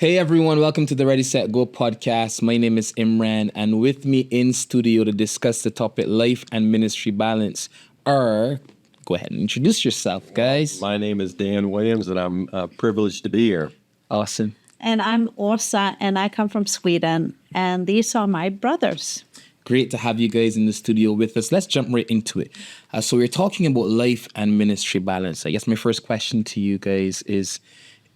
Hey everyone, welcome to the Ready, Set, Go podcast. My name is Imran, and with me in studio to discuss the topic life and ministry balance are, go ahead and introduce yourself, guys. My name is Dan Williams, and I'm privileged to be here. Awesome. And I'm Åsa, and I come from Sweden, and these are my brothers. Great to have you guys in the studio with us. Let's jump right into it. So we're talking about life and ministry balance. I guess my first question to you guys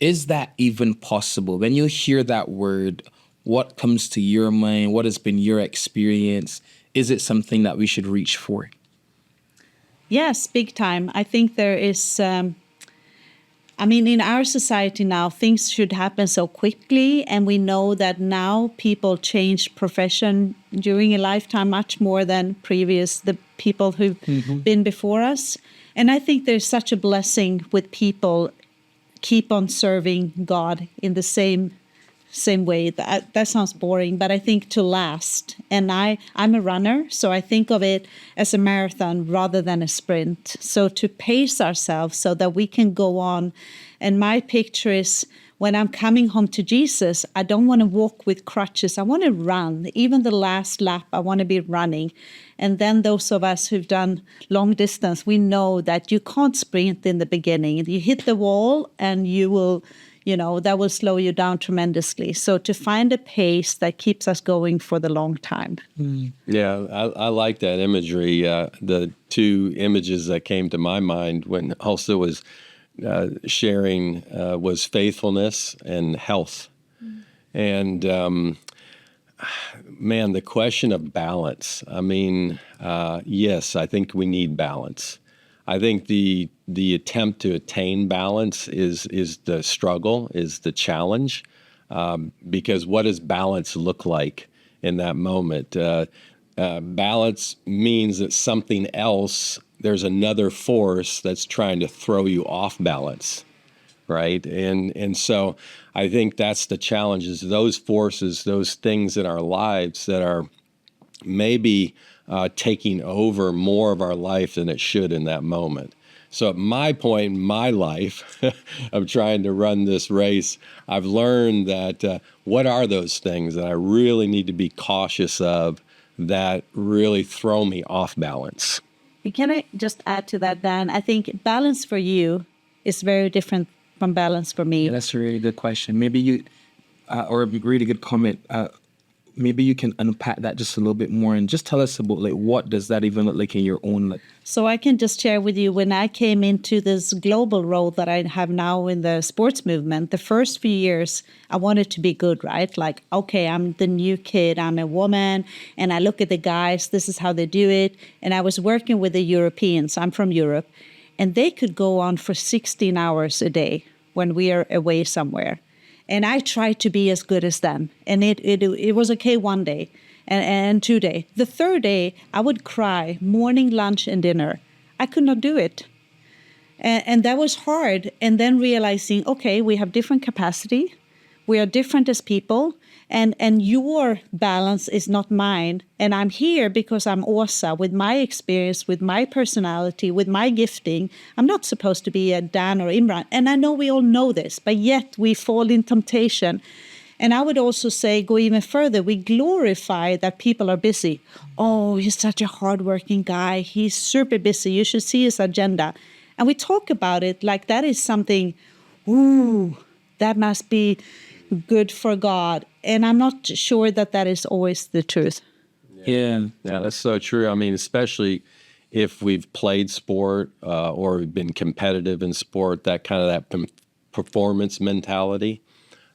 is that even possible? When you hear that word, what comes to your mind? What has been your experience? Is it something that we should reach for? Yes, big time. I think there is, in our society now, things should happen so quickly. And we know that now people change profession during a lifetime much more than the people who've been before us. And I think there's such a blessing with people keep on serving God in the same way. That sounds boring, but I think to last. And I'm a runner, so I think of it as a marathon rather than a sprint. So to pace ourselves so that we can go on. And my picture is when I'm coming home to Jesus, I don't want to walk with crutches. I want to run. Even the last lap, I want to be running. And then those of us who've done long distance, we know that you can't sprint in the beginning. You hit the wall and you will, that will slow you down tremendously. So to find a pace that keeps us going for the long time. Yeah, I like that imagery. The two images that came to my mind when Hulsa was sharing was faithfulness and health. And man, the question of balance. Yes, I think we need balance. I think the attempt to attain balance is the struggle, is the challenge, because what does balance look like in that moment? Balance means that something else, there's another force that's trying to throw you off balance, right? And so I think that's the challenge, is those forces, those things in our lives that are maybe taking over more of our life than it should in that moment. So at my point in my life of trying to run this race, I've learned that what are those things that I really need to be cautious of that really throw me off balance? Can I just add to that, Dan? I think balance for you is very different from balance for me. Yeah, that's a really good question. Maybe you, or a really good comment. Maybe you can unpack that just a little bit more and just tell us about what does that even look like in your own life? So I can just share with you, when I came into this global role that I have now in the sports movement, the first few years, I wanted to be good, right? Like, okay, I'm the new kid, I'm a woman, and I look at the guys, this is how they do it. And I was working with the Europeans, I'm from Europe, and they could go on for 16 hours a day when we are away somewhere. And I tried to be as good as them. And it was okay one day and 2 days. The third day, I would cry morning, lunch, and dinner. I could not do it. And that was hard. And then realizing, okay, we have different capacity. We are different as people. And your balance is not mine. And I'm here because I'm Åsa, with my experience, with my personality, with my gifting. I'm not supposed to be a Dan or Imran. And I know we all know this, but yet we fall in temptation. And I would also say, go even further, we glorify that people are busy. Oh, he's such a hardworking guy. He's super busy. You should see his agenda. And we talk about it like that is something, ooh, that must be good for God. And I'm not sure that is always the truth. Yeah, that's so true. Especially if we've played sport or we've been competitive in sport, that performance mentality.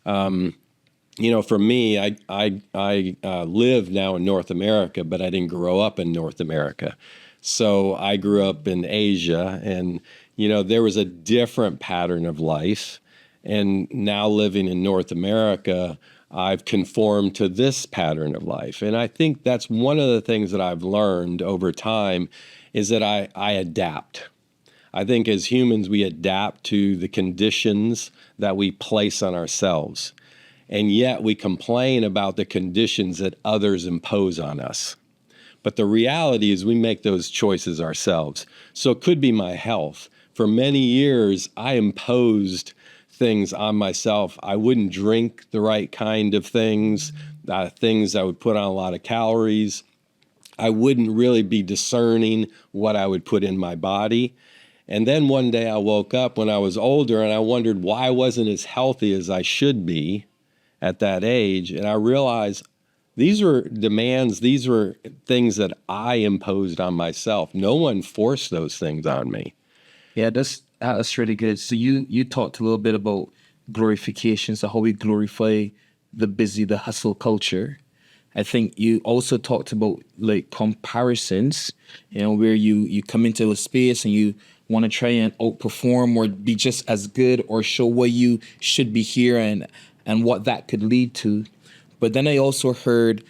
For me, I live now in North America, but I didn't grow up in North America. So I grew up in Asia, and, there was a different pattern of life. And now living in North America, I've conformed to this pattern of life. And I think that's one of the things that I've learned over time is that I adapt. I think as humans, we adapt to the conditions that we place on ourselves. And yet we complain about the conditions that others impose on us. But the reality is we make those choices ourselves. So it could be my health. For many years, I imposed things on myself. I wouldn't drink the right kind of things that would put on a lot of calories. I wouldn't really be discerning what I would put in my body. And then one day I woke up when I was older and I wondered why I wasn't as healthy as I should be at that age. And I realized these were demands, these were things that I imposed on myself. No one forced those things on me. Yeah, that's really good. So you talked a little bit about glorification, so how we glorify the busy, the hustle culture. I think you also talked about like comparisons, where you come into a space and you want to try and outperform or be just as good or show what you should be here and what that could lead to. But then I also heard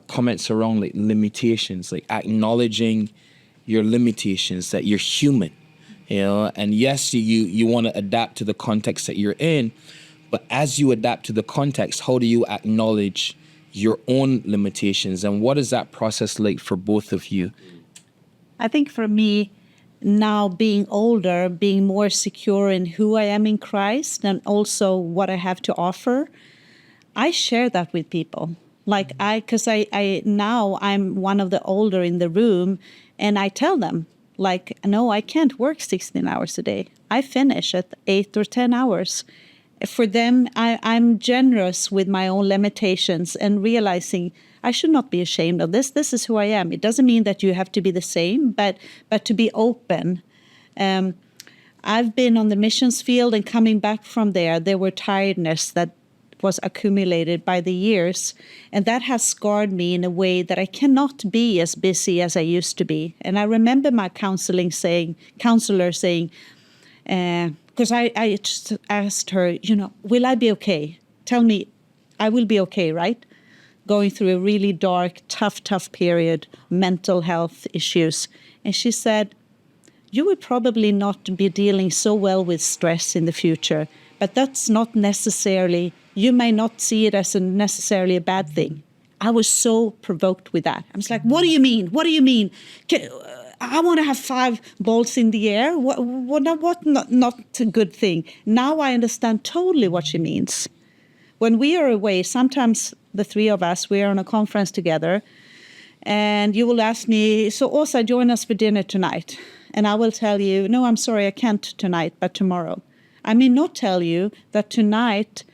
comments around like limitations, like acknowledging your limitations, that you're human, and yes, you want to adapt to the context that you're in, but as you adapt to the context, how do you acknowledge your own limitations, and what is that process like for both of you? I think for me, now being older, being more secure in who I am in Christ and also what I have to offer, I share that with people. Like because I now I'm one of the older in the room, and I tell them, like, no, I can't work 16 hours a day. I finish at 8 or 10 hours. For them, I'm generous with my own limitations and realizing I should not be ashamed of this. This is who I am. It doesn't mean that you have to be the same, but to be open. I've been on the missions field, and coming back from there were tiredness that was accumulated by the years, and that has scarred me in a way that I cannot be as busy as I used to be. And I remember my counselor saying, because I just asked her, will I be okay? Tell me, I will be okay, right? Going through a really dark, tough period, mental health issues. And she said, you will probably not be dealing so well with stress in the future, but that's not necessarily, you may not see it as necessarily a bad thing. I was so provoked with that. I was like, what do you mean? What do you mean? I want to have 5 balls in the air. What not a good thing. Now I understand totally what she means. When we are away, sometimes the 3 of us, we are on a conference together, and you will ask me, so Åsa, join us for dinner tonight. And I will tell you, no, I'm sorry, I can't tonight, but tomorrow. I may not tell you that tonight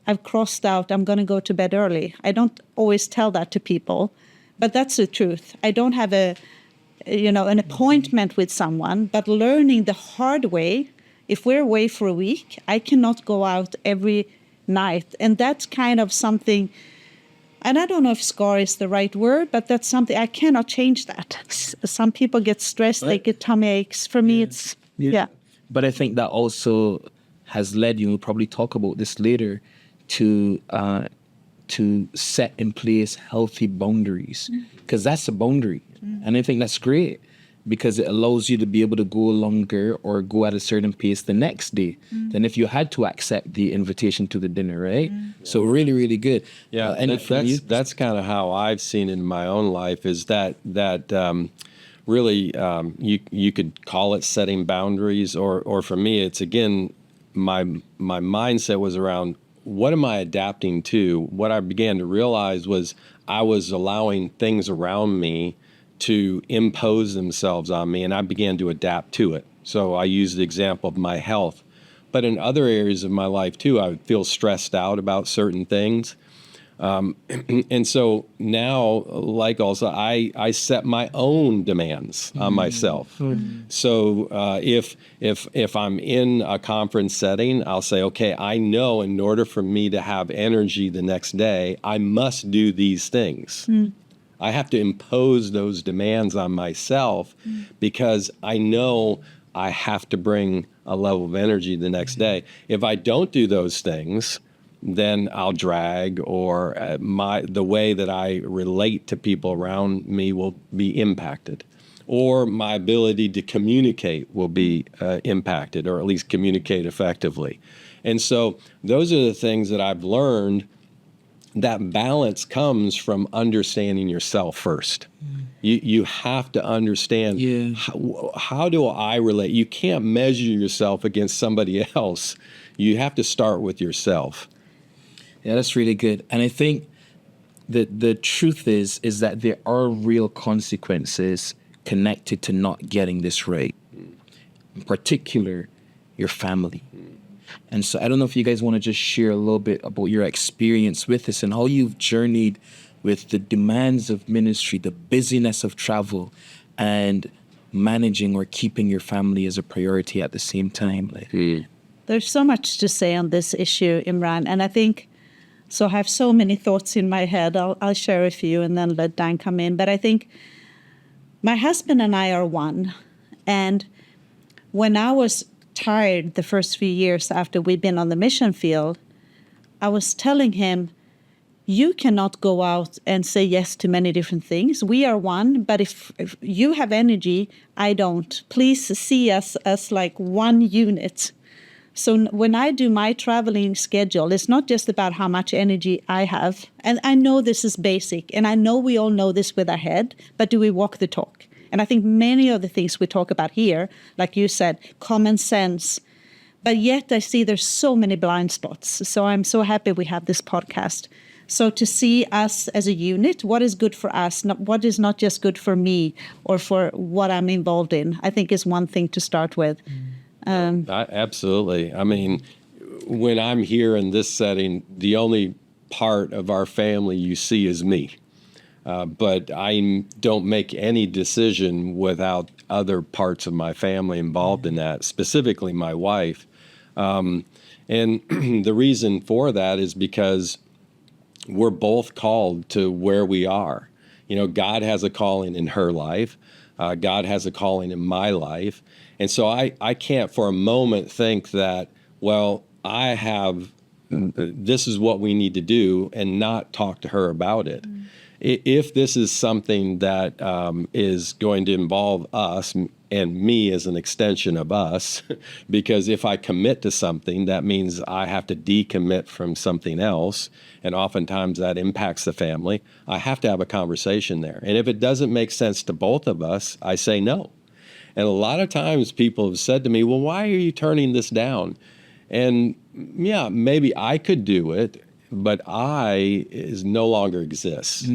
I've crossed out, I'm going to go to bed early. I don't always tell that to people, but that's the truth. I don't have an appointment with someone, but learning the hard way, if we're away for a week, I cannot go out every night. And that's kind of something, and I don't know if scar is the right word, but that's something, I cannot change that. Some people get stressed, they get tummy aches. For me, it's, yeah. But I think that also has led you, we'll probably talk about this later, to set in place healthy boundaries, because that's a boundary. And I think that's great, because it allows you to be able to go longer or go at a certain pace the next day than if you had to accept the invitation to the dinner, right? So really, really good. Yeah, and that's kind of how I've seen it in my own life, is that really you could call it setting boundaries, or for me, it's again, my mindset was around, what am I adapting to? What I began to realize was I was allowing things around me to impose themselves on me, and I began to adapt to it. So I use the example of my health. But in other areas of my life too, I would feel stressed out about certain things. And so now, like also, I set my own demands on myself. So if I'm in a conference setting, I'll say, okay, I know in order for me to have energy the next day, I must do these things. I have to impose those demands on myself because I know I have to bring a level of energy the next day. If I don't do those things, then I'll drag, or the way that I relate to people around me will be impacted, or my ability to communicate will be impacted, or at least communicate effectively. And so those are the things that I've learned. That balance comes from understanding yourself first. You have to understand, how do I relate? You can't measure yourself against somebody else. you have to start with yourself. Yeah, that's really good. And I think that the truth is that there are real consequences connected to not getting this right. In particular, your family. And so I don't know if you guys want to just share a little bit about your experience with this and how you've journeyed with the demands of ministry, the busyness of travel, and managing or keeping your family as a priority at the same time. There's so much to say on this issue, Imran, and I think, so I have so many thoughts in my head. I'll share a few and then let Dan come in. But I think my husband and I are one. And when I was tired the first few years after we'd been on the mission field, I was telling him, you cannot go out and say yes to many different things. We are one, but if you have energy, I don't. Please see us as like one unit. So when I do my traveling schedule, it's not just about how much energy I have. And I know this is basic, and I know we all know this with our head, but do we walk the talk? And I think many of the things we talk about here, like you said, common sense, but yet I see there's so many blind spots. So I'm so happy we have this podcast. So to see us as a unit, what is good for us, what is not just good for me or for what I'm involved in, I think is one thing to start with. Absolutely. I mean, when I'm here in this setting, the only part of our family you see is me. But I don't make any decision without other parts of my family involved in that, specifically my wife. And the reason for that is because we're both called to where we are. You know, God has a calling in her life. God has a calling in my life. And so I can't for a moment think that, well, this is what we need to do and not talk to her about it. Mm. If this is something that is going to involve us and me as an extension of us, because if I commit to something, that means I have to decommit from something else, and oftentimes that impacts the family, I have to have a conversation there. And if it doesn't make sense to both of us, I say no. And a lot of times people have said to me, well, why are you turning this down? And yeah, maybe I could do it, but I is no longer exists.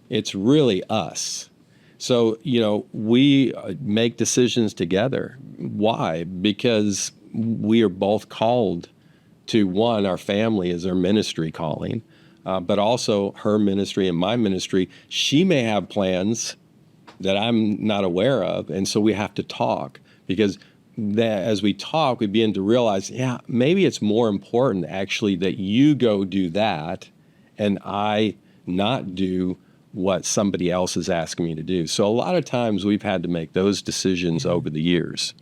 It's really us. So, you know, we make decisions together. Why? Because we are both called to, one, our family is our ministry calling, but also her ministry and my ministry. She may have plans that I'm not aware of, and so we have to talk, because as we talk, we begin to realize, yeah, maybe it's more important actually that you go do that and I not do what somebody else is asking me to do. So a lot of times we've had to make those decisions over the years.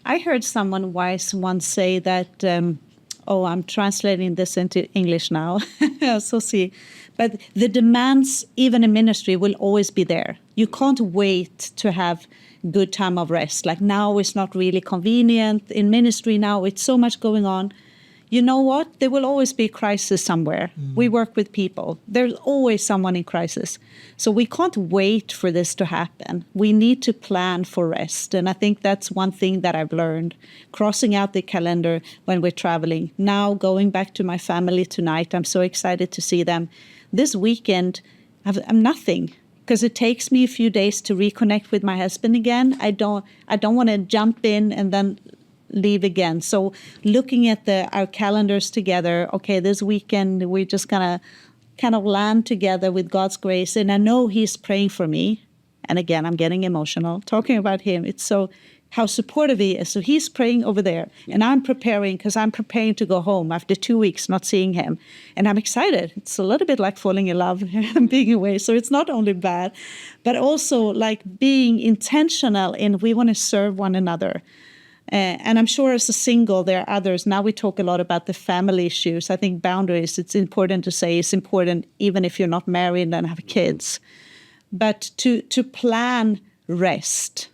I heard someone wise once say that, I'm translating this into English now, so see. But the demands, even in ministry, will always be there. You can't wait to have good time of rest. Like now it's not really convenient. In ministry now, it's so much going on. You know what? There will always be a crisis somewhere. We work with people. There's always someone in crisis. So we can't wait for this to happen. We need to plan for rest. And I think that's one thing that I've learned. Crossing out the calendar when we're traveling. Now going back to my family tonight. I'm so excited to see them. This weekend, I'm nothing. Because it takes me a few days to reconnect with my husband again. I don't want to jump in and then leave again. So looking at our calendars together, okay, this weekend we're just gonna kind of land together with God's grace. And I know he's praying for me. And again, I'm getting emotional talking about him. It's so how supportive he is. So he's praying over there. And I'm preparing, because I'm preparing to go home after 2 weeks not seeing him. And I'm excited. It's a little bit like falling in love and being away. So it's not only bad, but also like being intentional in we want to serve one another. And I'm sure as a single, there are others. Now we talk a lot about the family issues. I think boundaries, it's important to say, it's important even if you're not married and have kids. But to plan rest.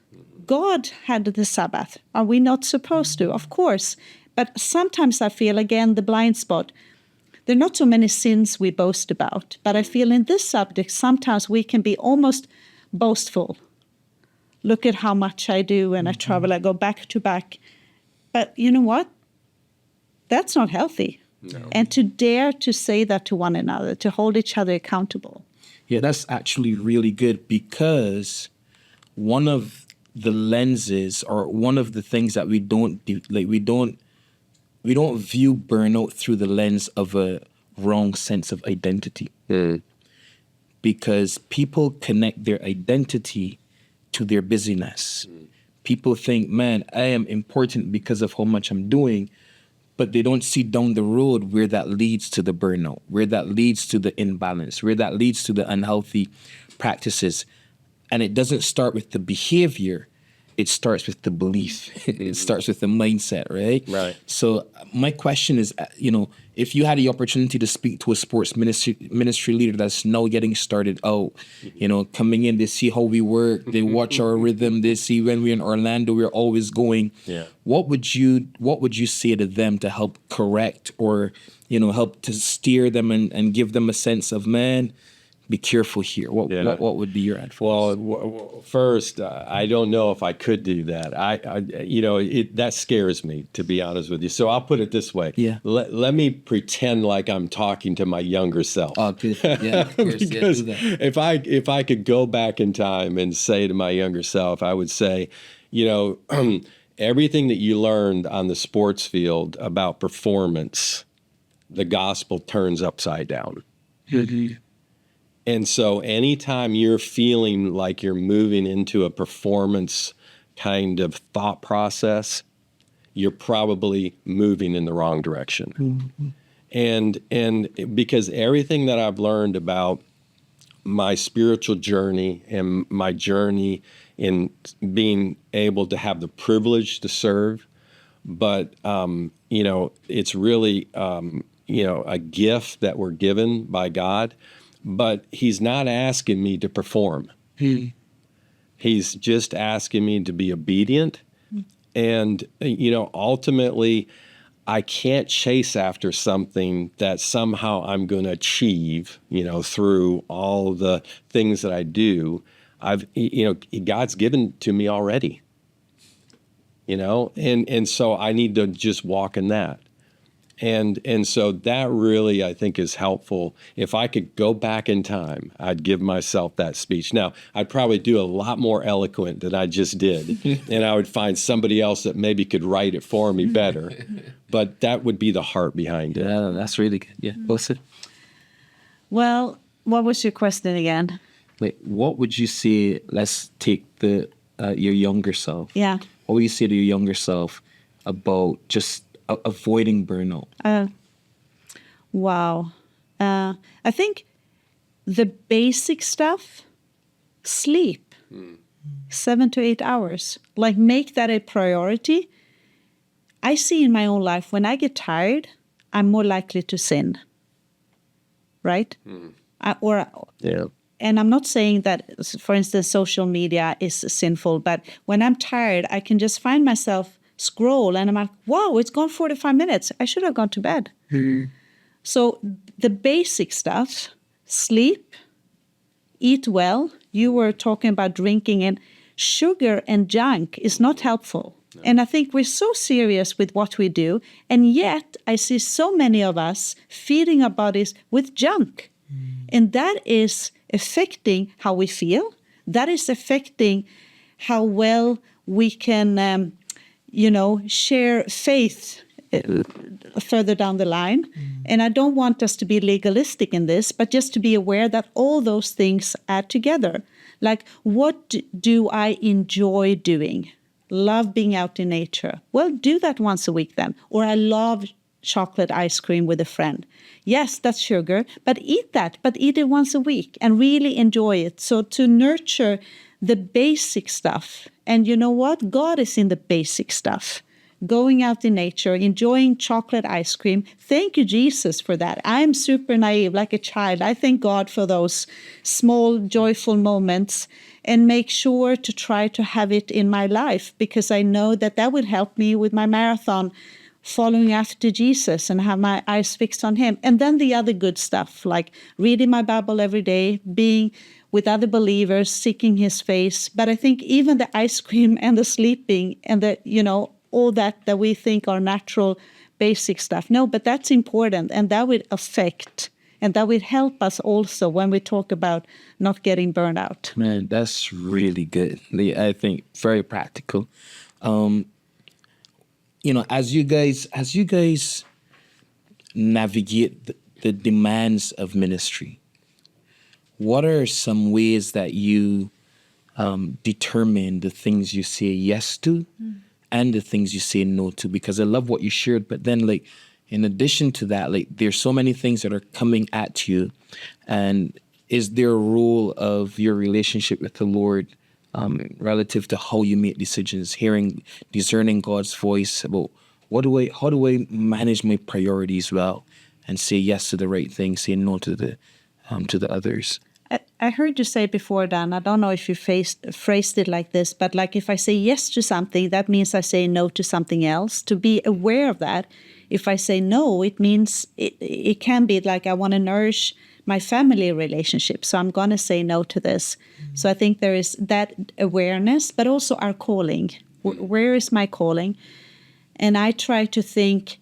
God had the Sabbath. Are we not supposed to? Of course. But sometimes I feel, again, the blind spot. There are not so many sins we boast about. But I feel in this subject, sometimes we can be almost boastful. Look at how much I do when I travel. I go back to back. But you know what? That's not healthy. No. And to dare to say that to one another, to hold each other accountable. Yeah, that's actually really good, because one of the lenses, or one of the things that we don't do, like we don't view burnout through the lens of a wrong sense of identity. Because people connect their identity to their busyness. People think, man, I am important because of how much I'm doing, but they don't see down the road where that leads to the burnout, where that leads to the imbalance, where that leads to the unhealthy practices. And it doesn't start with the behavior. It starts with the belief. It starts with the mindset, right? Right. So my question is, if you had the opportunity to speak to a sports ministry leader that's now getting started out, coming in, they see how we work, they watch our rhythm, they see when we're in Orlando, we're always going. Yeah. What would you say to them to help correct, or, help to steer them and give them a sense of, man, be careful here? What would be your advice? Well, first, I don't know if I could do that. That scares me, to be honest with you. So I'll put it this way. Yeah. Let me pretend like I'm talking to my younger self. Oh, good. Yeah, of course. Because do that. if I could go back in time and say to my younger self, I would say, everything that you learned on the sports field about performance, the gospel turns upside down. And so anytime you're feeling like you're moving into a performance kind of thought process, you're probably moving in the wrong direction. Mm-hmm. And because everything that I've learned about my spiritual journey and my journey in being able to have the privilege to serve, but, it's really, a gift that we're given by God. But he's not asking me to perform. He's just asking me to be obedient. And, ultimately, I can't chase after something that somehow I'm going to achieve, through all the things that I do. God's given to me already, and so I need to just walk in that. And so that really, I think, is helpful. If I could go back in time, I'd give myself that speech. Now, I'd probably do a lot more eloquent than I just did, and I would find somebody else that maybe could write it for me better. But that would be the heart behind it. Yeah, that's really good. Yeah, Wilson? Well, what was your question again? Like, what would you say, let's take your younger self. Yeah. What would you say to your younger self about just avoiding burnout? Wow. I think the basic stuff, sleep, 7 to 8 hours, like make that a priority. I see in my own life, when I get tired, I'm more likely to sin, right? And I'm not saying that, for instance, social media is sinful, but when I'm tired, I can just find myself scroll and I'm like, wow, it's gone 45 minutes. I should have gone to bed. So the basic stuff, sleep, eat well. You were talking about drinking, and sugar and junk is not helpful. No. And I think we're so serious with what we do. And yet I see so many of us feeding our bodies with junk. And that is affecting how we feel. That is affecting how well we can share faith further down the line. And I don't want us to be legalistic in this, but just to be aware that all those things add together. Like, what do I enjoy doing? Love being out in nature. Well, do that once a week then. Or I love chocolate ice cream with a friend. Yes, that's sugar, but eat that, but eat it once a week and really enjoy it. So to nurture the basic stuff. And you know what? God is in the basic stuff. Going out in nature, enjoying chocolate ice cream. Thank you, Jesus, for that. I'm super naive, like a child. I thank God for those small, joyful moments and make sure to try to have it in my life, because I know that will help me with my marathon, following after Jesus and have my eyes fixed on him. And then the other good stuff, like reading my Bible every day, being with other believers, seeking his face. But I think even the ice cream and the sleeping and the, all that we think are natural basic stuff. No, but that's important, and that would affect, and that would help us also when we talk about not getting burned out. Man, that's really good. I think very practical. As you guys navigate the demands of ministry, what are some ways that you determine the things you say yes to and the things you say no to? Because I love what you shared, but then like in addition to that, like there's so many things that are coming at you, and is there a role of your relationship with the Lord relative to how you make decisions, discerning God's voice about how do I manage my priorities well and say yes to the right thing, say no to the others? I heard you say before, Dan, I don't know if you phrased it like this, but like if I say yes to something, that means I say no to something else. To be aware of that, if I say no, it means it can be like I want to nourish my family relationship, so I'm going to say no to this. So I think there is that awareness, but also our calling. Where is my calling? And I try to think,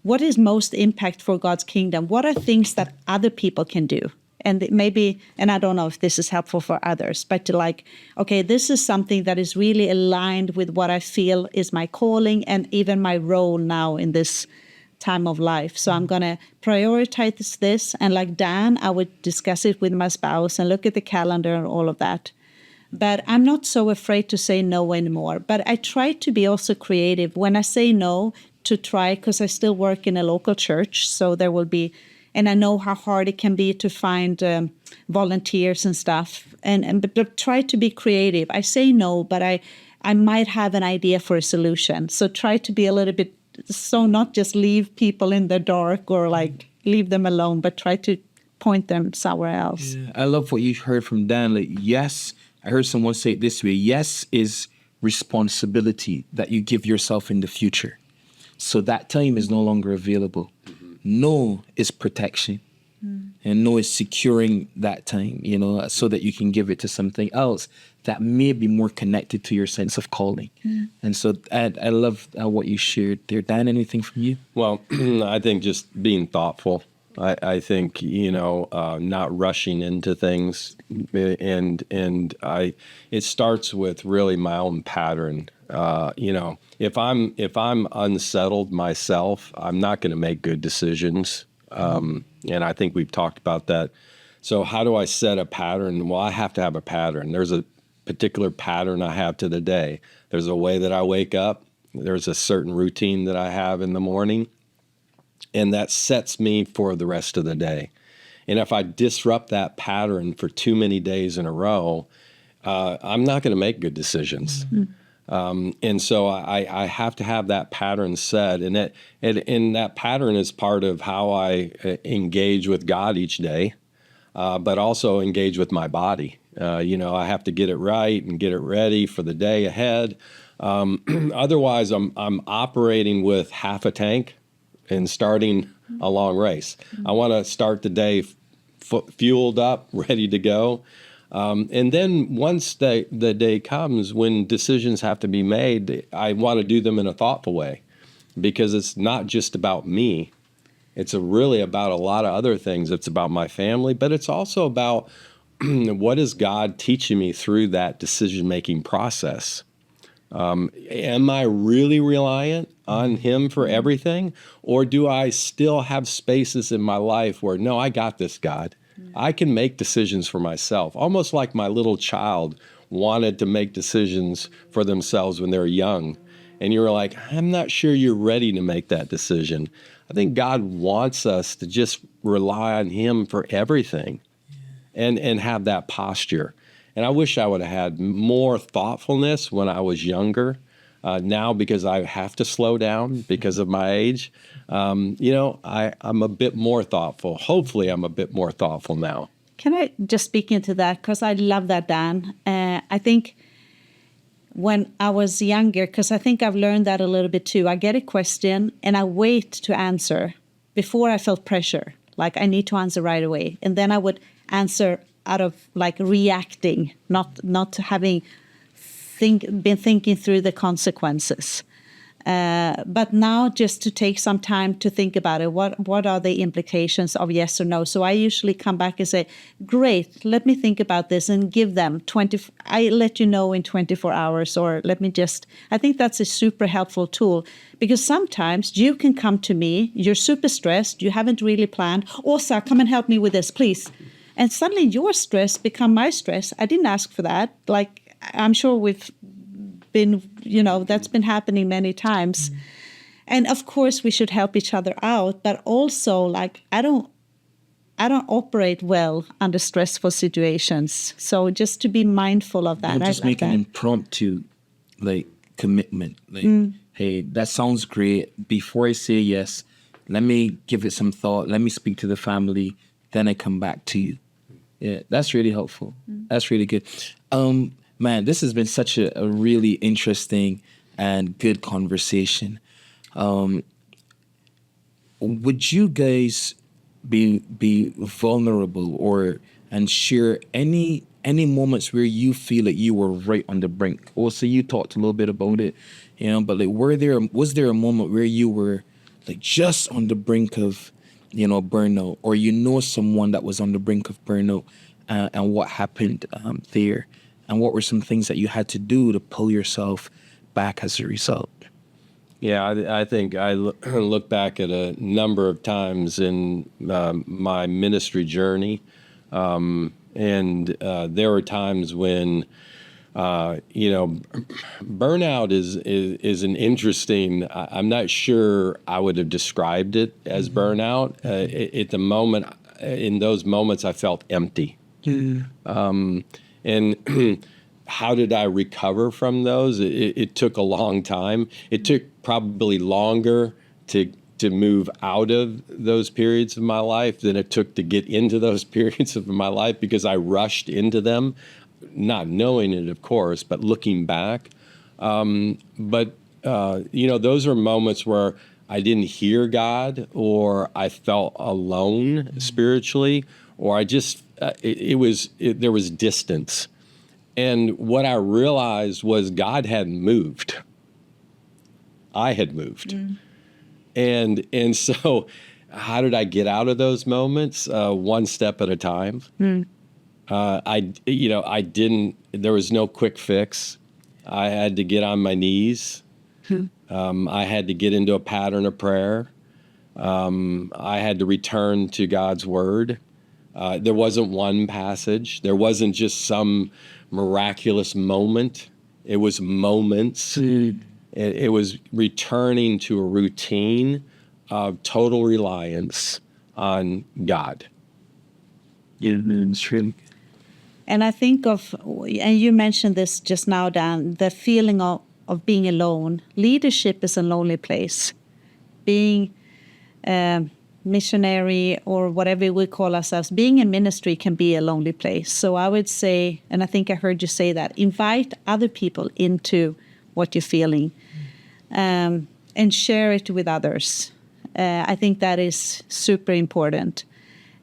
what is most impact for God's kingdom? What are things that other people can do? And maybe, and I don't know if this is helpful for others, but to like, okay, this is something that is really aligned with what I feel is my calling and even my role now in this time of life. So I'm going to prioritize this. And like Dan, I would discuss it with my spouse and look at the calendar and all of that. But I'm not so afraid to say no anymore. But I try to be also creative when I say no, to try, because I still work in a local church. So there will be, and I know how hard it can be to find volunteers and stuff. But try to be creative. I say no, but I might have an idea for a solution. So try to be a little bit, so not just leave people in the dark or like leave them alone, but try to point them somewhere else. Yeah, I love what you heard from Dan. Like, yes, I heard someone say it this way. Yes is responsibility that you give yourself in the future. So that time is no longer available. No is protection. And no is securing that time, so that you can give it to something else that may be more connected to your sense of calling. And so I love what you shared there. Dan, anything from you? Well, I think just being thoughtful. I think, not rushing into things. And it starts with really my own pattern. If I'm unsettled myself, I'm not going to make good decisions. And I think we've talked about that. So how do I set a pattern? Well, I have to have a pattern. There's a particular pattern I have to the day. There's a way that I wake up. There's a certain routine that I have in the morning. And that sets me for the rest of the day. And if I disrupt that pattern for too many days in a row, I'm not going to make good decisions. And so I have to have that pattern set, and that pattern is part of how I engage with God each day, but also engage with my body. I have to get it right and get it ready for the day ahead. Otherwise, I'm operating with half a tank and starting a long race. I want to start the day fueled up, ready to go. And then once the day comes when decisions have to be made, I want to do them in a thoughtful way, because it's not just about me. It's really about a lot of other things. It's about my family, but it's also about what is God teaching me through that decision-making process. Am I really reliant on Him for everything? Or do I still have spaces in my life where, no, I got this, God. I can make decisions for myself, almost like my little child wanted to make decisions for themselves when they're young. And you were like, I'm not sure you're ready to make that decision. I think God wants us to just rely on Him for everything and have that posture. And I wish I would have had more thoughtfulness when I was younger. Now, because I have to slow down because of my age, I'm a bit more thoughtful. Hopefully, I'm a bit more thoughtful now. Can I just speak into that? Because I love that, Dan. I think when I was younger, because I think I've learned that a little bit too, I get a question and I wait to answer before I felt pressure. Like I need to answer right away. And then I would answer out of like reacting, not having been thinking through the consequences. But now just to take some time to think about it, what are the implications of yes or no? So I usually come back and say, great, let me think about this and give them I let you know in 24 hours, or I think that's a super helpful tool, because sometimes you can come to me, you're super stressed, you haven't really planned, Åsa, come and help me with this, please. And suddenly your stress become my stress. I didn't ask for that. Like, I'm sure we've been, that's been happening many times. And of course we should help each other out, but also like I don't operate well under stressful situations. So just to be mindful of that. Just make an impromptu like commitment. Like, hey, that sounds great. Before I say yes, let me give it some thought. Let me speak to the family. Then I come back to you. Yeah, that's really helpful. That's really good. Man, this has been such a really interesting and good conversation. Would you guys be vulnerable and share any moments where you feel like you were right on the brink? Also, you talked a little bit about it, but like, was there a moment where you were like just on the brink of, burnout, or someone that was on the brink of burnout, and what happened there? And what were some things that you had to do to pull yourself back as a result? Yeah, I think I look back at a number of times in my ministry journey, and there were times when, burnout is an interesting. I'm not sure I would have described it as burnout. At the moment, in those moments, I felt empty. And how did I recover from those? It took a long time. It took probably longer to move out of those periods of my life than it took to get into those periods of my life, because I rushed into them, not knowing it, of course, but looking back. Those are moments where I didn't hear God, or I felt alone spiritually, or I just there was distance. And what I realized was God hadn't moved. I had moved. And so how did I get out of those moments? One step at a time. There was no quick fix. I had to get on my knees. I had to get into a pattern of prayer. I had to return to God's word. There wasn't one passage. There wasn't just some miraculous moment. It was moments. It was returning to a routine of total reliance on God. Yeah, it's true. And I think and you mentioned this just now, Dan, the feeling of being alone. Leadership is a lonely place. Being missionary, or whatever we call ourselves, being in ministry can be a lonely place. So I would say, and I think I heard you say that, invite other people into what you're feeling, and share it with others. I think that is super important.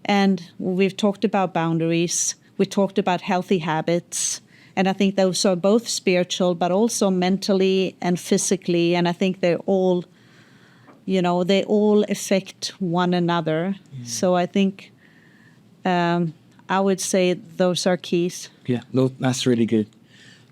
And we've talked about boundaries. We talked about healthy habits. And I think those are both spiritual, but also mentally and physically. And I think they're all, they all affect one another. So I think I would say those are keys. Yeah, no, that's really good.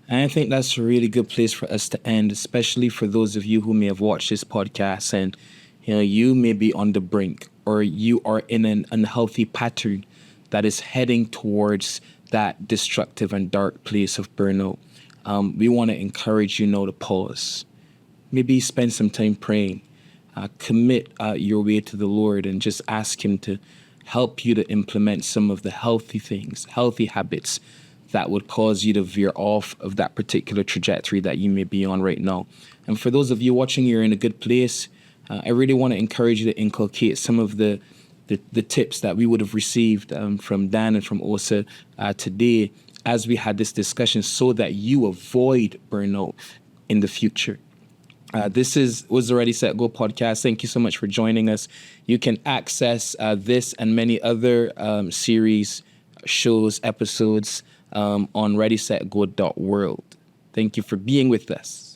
And I think that's a really good place for us to end, especially for those of you who may have watched this podcast and you may be on the brink, or you are in an unhealthy pattern that is heading towards that destructive and dark place of burnout. We want to encourage you to pause. Maybe spend some time praying. Commit your way to the Lord and just ask Him to help you to implement some of the healthy things, healthy habits that would cause you to veer off of that particular trajectory that you may be on right now. And for those of you watching, you're in a good place. I really want to encourage you to inculcate some of the tips that we would have received from Dan and from Åsa today as we had this discussion, so that you avoid burnout in the future. This was the Ready, Set, Go podcast. Thank you so much for joining us. You can access this and many other series, shows, episodes on readysetgo.world. Thank you for being with us.